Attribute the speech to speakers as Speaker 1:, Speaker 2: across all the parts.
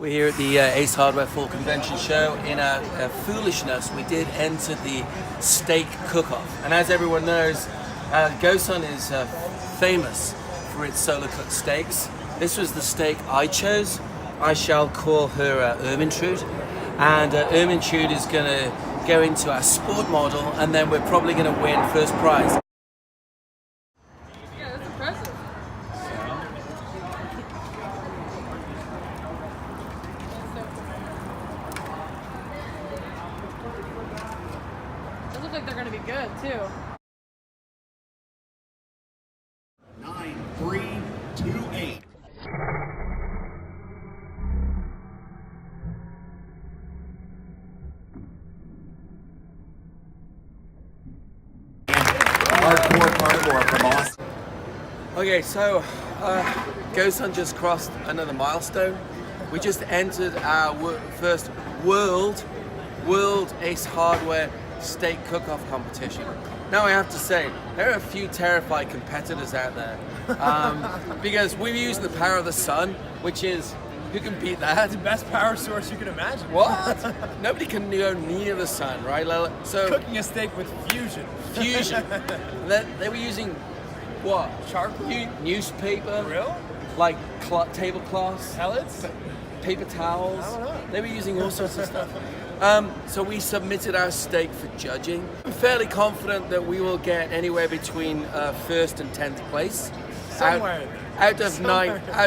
Speaker 1: We're here at the Ace Hardware Fall Convention Show. In our foolishness, we did enter the steak cook-off. And as everyone knows, GoSun is famous for its solar cooked steaks. This was the steak I chose. I shall call her 𝐕𝐈𝐃𝐄𝐒. And 𝐕𝐈𝐃𝐄𝐒 is going to go into our sport model, and then we're probably going to win first prize.
Speaker 2: Yeah, that's impressive. They look like they're going to be good, too.
Speaker 3: 9, 3, 2, 8. Hardcore carnivore from Austin.
Speaker 1: Okay, so GoSun just crossed another milestone. We just entered our first world Ace Hardware steak cook-off competition. Now I have to say, there are a few terrified competitors out there because we're using the power of the sun, which is, who can beat that?
Speaker 4: It's the best power source you can imagine.
Speaker 1: What? Nobody can go near the sun, right? So
Speaker 4: Cooking a steak with fusion.
Speaker 1: Fusion. They were using what?
Speaker 4: Charcoal?
Speaker 1: Newspaper.
Speaker 4: Real?
Speaker 1: Like tablecloths.
Speaker 4: Pellets?
Speaker 1: Paper towels.
Speaker 4: I don't know.
Speaker 1: They were using all sorts of stuff. So we submitted our steak for judging. I'm fairly confident that we will get anywhere between first and 10th place.
Speaker 4: Somewhere.
Speaker 1: Out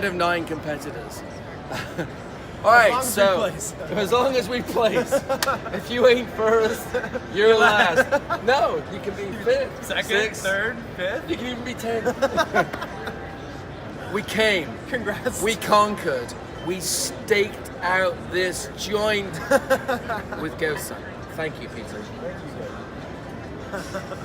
Speaker 1: of nine competitors. All right, so as long as we place, if you ain't first, you're last. No, you can be fifth,
Speaker 4: Second,
Speaker 1: sixth,
Speaker 4: third, fifth.
Speaker 1: you can even be 10th. We came.
Speaker 4: Congrats.
Speaker 1: We conquered. We staked out this joint with GoSun. Thank you, Peter.
Speaker 4: Thank you,